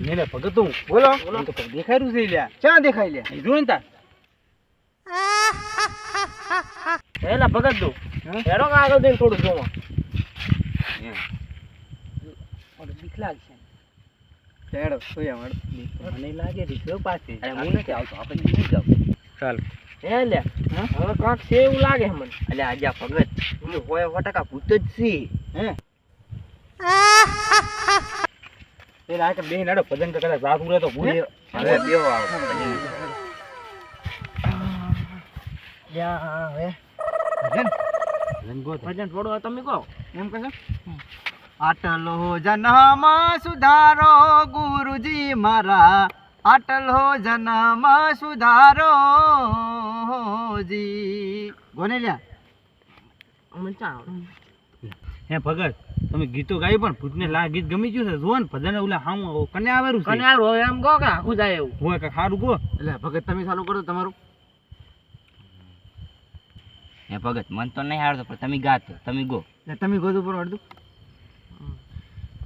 મેને ભગત તું બોલો તો દેખાય રહ્યું છે લ્યા ક્યાં દેખાય લ્યા જોઈ ને તાર એલા ભગત તું હેડો આગળ દઈને થોડું જોવા બીક લાગશે હેડો સોયા હેડો મને લાગે રીતો પાછી હું નથી આવતો આપણે નહીં જાવ ચાલ હે લ્યા હવે કાંક છે એવું લાગે મને એટલે આજે આ ભગત હોય 100% ભૂત જ છે હે એ લાગે કે બેન હેડો ભજન કરે જાતું રહે તો ભૂલી હવે બેહો આવો યા હવે ભજન થોડો તમે કહો એમ કહેશો આટલો જન્મ સુધારો ગુરુજી મારા આટલો જન્મ સુધારો જી ગોને લ્યા મને ચા હે ભગત તમે ગીતો ગાઈ પણ ભૂતને ગીત ગમી ગયું છે જો ને ભજન ઓલા હામ કને આવેરું છે કને આવ એમ કહો કે આખું જાય એવું હોય કે ખારું ગો એટલે ભગત તમે ચાલુ કરો તમારું હે ભગત મન તો નહીં આવડતો પણ તમે ગાતો તમે ગો તમે ગોદુ પર અડધું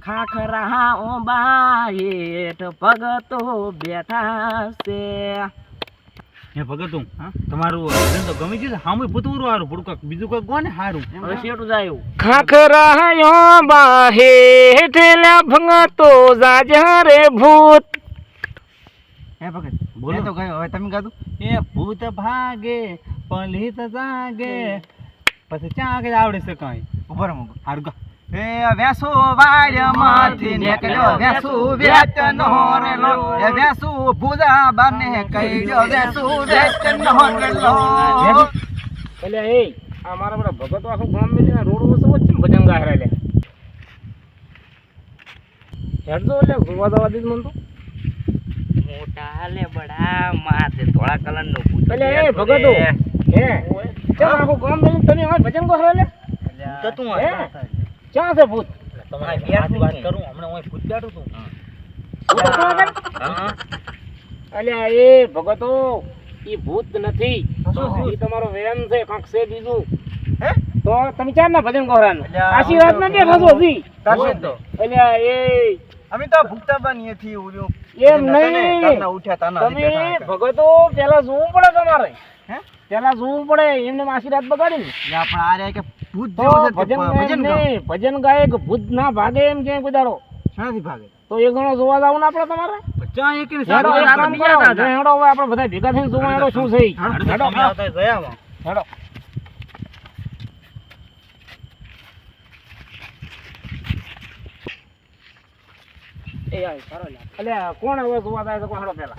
ખાખરા ઓ બાયેટ ભગતો બેઠા છે હે ભગત હું તમારું ભજન તો ગમી ગયું છે હામું ભૂતવું હારું થોડું કાંક બીજું કાંક ગો ને હારું હવે શેઠું જાય એવું ખાખરા ઓ બાહેટ ભગતો જાજરે ભૂત હે ભગત બોલો તો ગયો હવે તમે ગાતું એ ભૂત ભાગે પલિત જાગે પછી ક્યાં આગળ આવડે છે કાંઈ ઉભા રહો હારું ગા એ વેસુ વાડમાંથી નીકળ્યો વેસુ વેટ નો રેલો એ વેસુ ભૂજા બાને કઈડ્યો વેસુ વેટ નો રેલો એટલે એ આ મારા બધા ભગતો આખું ગામ મિલીને રોડ ઉપર વચ્ચે ભજન ગાય લે હેડજો એટલે ગોવા દવા દીધ મન તો મોટા લે બડા માથે ધોળા કલર નો ભૂત એટલે એ ભગતો હે ચાલ આખું ગામ મિલીને તમે હવે ભજન ગાય લે તો તું હે ક્યાં છે ભૂત તમારે વાત કરું હમણાં હું ભૂત બેઠું છું હા અલ્યા એ ભગતો ઈ ભૂત નથી ઈ તમારો વેમ છે કાંક છે બીજું હે તો તમે ચાર ના ભજન ગોરાન આશીર્વાદ ના બેઠા છો હજી કરશે તો અલ્યા એ અમે તો ભૂખતા બનીએ થી ઉર્યો એમ નહીં તાના ઉઠ્યા તાના તમે ભગતો પેલા જોવું પડે તમારે હે પેલા જોવું પડે એમને આશીર્વાદ બગાડી યા પણ આ રે કે ભૂત તો જેવો છે ભજન ભજન નહીં ભજન ગાય કે ભૂત ના ભાગે એમ કે કોઈ દાડો શાંતિ ભાગે તો એ ઘણો જોવા જાવ ને આપણે તમારે ચા એક ને હેડો આરામ કરો હેડો હવે આપણે બધા ભેગા થઈને જોવા હેડો શું છે હેડો આવતા જયામાં હેડો એ આય સારો લે અલ્યા કોણ હવે જોવા જાય તો હેડો પેલા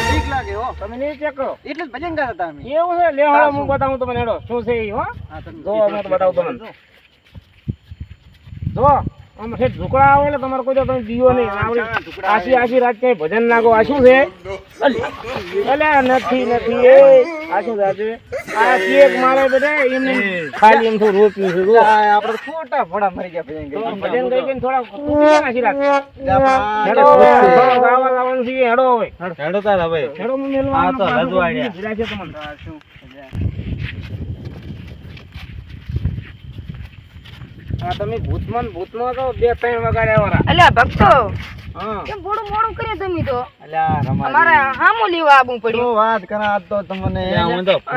ઠીક લાગે હો તમે નહીં ચેક કરો એટલે જ ભજન ગાતા હતા અમે એવું છે લે હેડો હું બતાવું તમને હેડો શું છે ઈ હો જો હું તો બતાવું તમને જો આમ છે ઝુકડા આવે એટલે તમારે કોઈ તો તમે દીવો નહીં આવડે આશી રાત કઈ ભજન નાખો આ શું છે અલ્યા નથી એ આ શું છે આ કેક મારે બેટા એમને ખાલી એમ થોડું રોપ્યું છે જો આપણે ખોટા ભોળા મરી ગયા ભજન તો ભજન ગઈ કે થોડા તૂટી આશી રાત હેડો ગાય ગાવા લાવવાનું છે હેડો હવે હેડો તાર હવે હેડો હું મેલવા આ તો રજવાડ્યા ભીડા છે તમને શું આ તમે ભૂતમાં તો 2-3 વગાડ્યા વાળા અલ્યા ભક્તો હા કેમ થોડું મોડું કરે તમે તો અલ્યા અમારે હામો લેવા આવવું પડ્યું શું વાત કરા તો તમને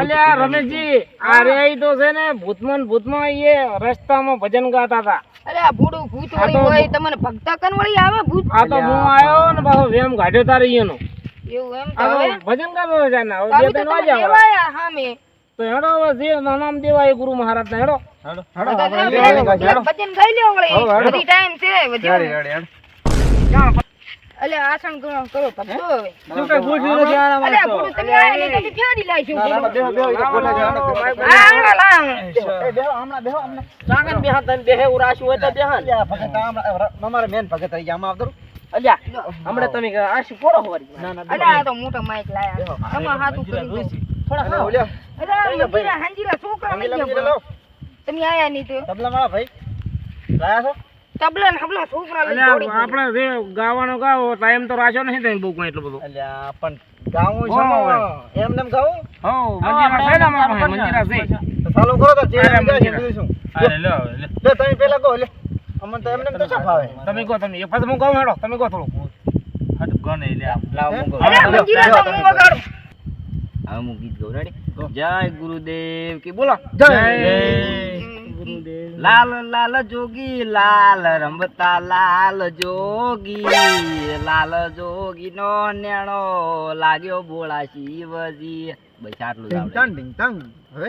અલ્યા રમેશજી આ રે તો છે ને ભૂતમાં એ રસ્તામાં ભજન ગાતા હતા અલ્યા ભૂડું ભૂત વળી હોય તમને ભક્તા કનવળી આવે ભૂત આ તો હું આવ્યો ને પાછો વેમ કાઢ્યો તારે એનો એવું એમ તો આ હવે ભજન ગાતો છે ને હવે તમે 2-3 તો તમે વાગ્યા લેવાયા હામે તો હેડો હવે જે નામ દેવાય ગુરુ મહારાજ ને હેડો હેડો ભજન ગાઈ લ્યો વળી બધી ટાઈમ છે ભજન અલ્યા આસન કરો ભક્તો હવે શું કઈ પૂછ્યું નથી આના અલ્યા ભૂડું તમે આયા નહીં તો ફેરી લાઈશું બેહો કોઠા જાણો આંગળા લાંગ બેહો સાગર બેહન તને બેહે ઉરાશું હોય તો બેહન અલ્યા ભગત અમારે મેન ભગત રહી ગયા આમાં આવતો અલ્યા હમણે તમે આશી પોરો હોરી અલ્યા આ તો મોટો માઈક લાયા આમાં હાથું કરી દો થોડા ખાઓ અલ્યા મંદિરા હાંજીરા છોકરા નહીં ગયો તમે આયા નહીં તો તબલા મારા ભાઈ લાયા છો તબલા ને હબલા છોકરા લઈ અલ્યા દોડી આપણે જે ગાવાનો ગાવો ટાઈમ તો રાખ્યો નહીં તને બહુ કઈ એટલો બધો અલ્યા પણ ગાવું છે એમ નેમ ગાવું હો મંજીરા છે ને અમારો મંજીરા છે તો ચાલુ કરો તો ચેડે અરે જાય મંજીરા. બીજું શું અરે લે લે તમે પેલા કહો લે અમને તો એમને તો શું ફાવે તમે કહો તમે એ પછી હું કહું હેડો તમે કહો થોડું હટ ગને લે લાવ મૂકો અરે મંજીરા તો હું વગાડું. હવે હું ગીત ગાઉં રેડી જય ગુરુદેવ કી બોલો જય ગુરુદેવ લાલ લાલ જોગી લાલ રમતા લાલ જોગી નો નેણો લાગ્યો બોળા શિવજી બસ આટલું જ આવડે. ડિંગ ટંગ હવે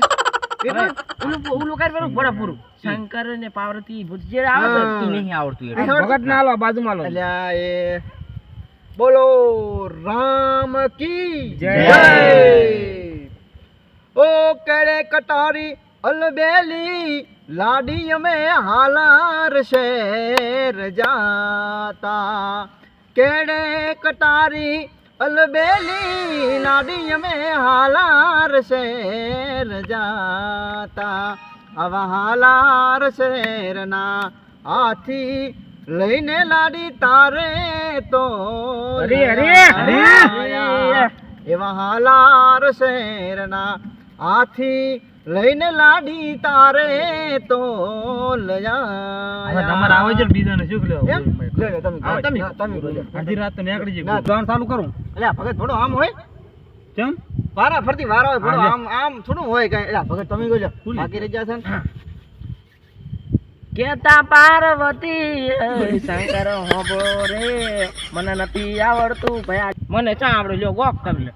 ઓલું કર પેલું બડા પૂરું શંકર ને પાર્વતી ભૂત જે આવે છે ઈ નહીં આવડતું એટલે. ભગત ના લો બાજુમાં લો અલ્યા એ બોલો રામ કી જય. ઓ કરે કટારી અલબેલી લાડી અમે હાલાર શેર જાતા કેડે કટારી અલબેલી લાડી અમે હાલાર શેર જાતા આવા હાલાર શેરના હાથી લઈને લાડી તારે તો હરે, હરે, હરે. એવા હાલાર શેરના હાથી લઈને લાડી તારે તો તમારે આવે છે બીજાને શું લેવો અડધી રાત તો નીકળી જાય ગાન ચાલુ કરું ભગત થોડો આમ હોય કેમ વારા ફરતી વારા હોય થોડો હા, આમ આમ થોડું હોય કઈ ભગત તમે ગયો બાકી રહી જશે ને કેતા પાર્વતી શંકર હોબળો રે મને નથી આવડતું ભયા મને ચા આવડે લ્યો ગોક કરી લે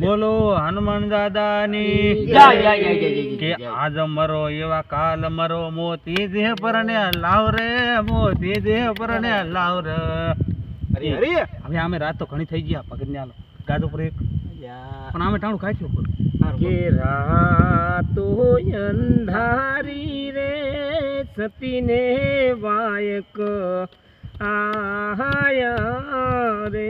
બોલો હનુમાન દાદાની જય જય જય જય જય કે જય. આજ મરો એવા કાલ મરો મોતી દે પરણે લાવ રે મોતી દે પરણે લાવ રે હરી હરી હવે અમે રાત તો ઘણી થઈ ગયા પગડ ને આલો ગાદો પર એક પણ અમે ટાણું ખાઈ ઉપર કે રાતો અંધારી રે સતીને વાયક આયા રે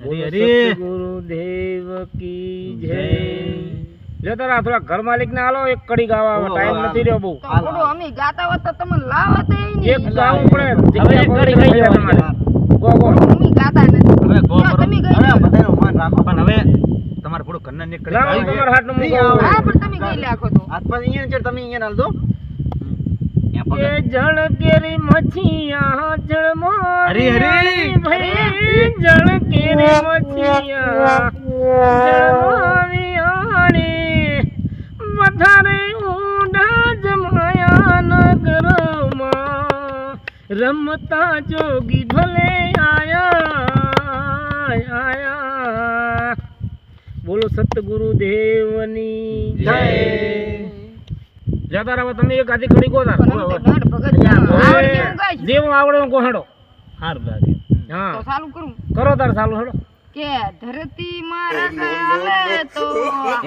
હરી હરી ગુરુદેવ કી જય જો તારા થોડા ઘર માલિક ને આલો એક કડી ગાવા ટાઈમ નથી રહ્યો બહુ તો થોડું અમે ગાતા હોત તો તમને લાવત ય નહીં. એક ગાવું પડે હવે એક કડી ગઈ જાય તમારે ગો ગો અમે ગાતા નથી. હવે ગો જો કરો. તમે ગઈ હવે બધાનું માન રાખો પણ હવે તમારે થોડું ઘરના ને કરી લાવો તમારા હાથનું મૂકો હા પણ તમે ગઈ લાખો તો હાથ પર અહીંયા છે તમે અહીંયા નાલ દો ત્યાં કે પગડ. જળ કેરી મછિયા જળ હરી, હરી. ભાઈ જળ કેરી મછિયા જળ વિયાણી વધારે ઊંડા જમાયા નગરમાં રમતા જોગી ભલે આયા બોલો સતગુરુ દેવની જય જતા રહો તમે એક આધી કડી ગોતા પણ અમે તો ગાઢ ભગત છે. આવડે એવું ગાઈશ. જેવું આવડે એવું કોહડો સારું લાગે હા તો ચાલુ કરું કરો તાર ચાલુ હેડો કે ધરતી મારા હાલે તો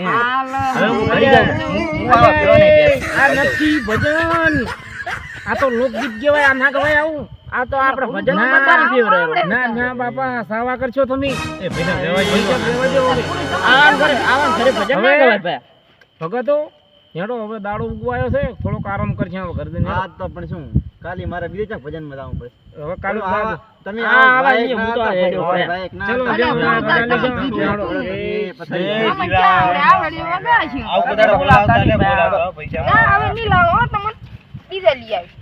હાલ હવે હું કરી જાઉં. હું આવા પેલો નહીં પહેર. આ નથી ભજન આ તો લોકગીત કહેવાય આ ના કહેવાય આવું આ તો આપણે ભજન ના ના બાપા સાવા કરશો તમે એ ભેગા રહેવા જોઈએ. આવા ઘરે ભજન ના હવે ગવાય ભગતો હેડો હવે દાડો ઉગવાયો છે થોડોક આરામ કરશે હવે ઘર જઈને આ તો પણ શું કાલી મારે બીજે ભજન માં જવું પડે હવે કાલે તમે આ આવો આવા બાઈક નહીં, હું તો ના આ રેડિયો હોય, પર. બાઈક ના ચલો ના. જાઓ, અલા, બધાને બધાને જાઓ. જાઓ. હેડો. એ પછી જય અમે ક્યાં આવડે આવડે વગાડશું. આવું બધા બોલાવતા ને બોલાવતા પૈસા ના હવે નહીં લાવો હો, તમને બીજા લઈ આવીશ.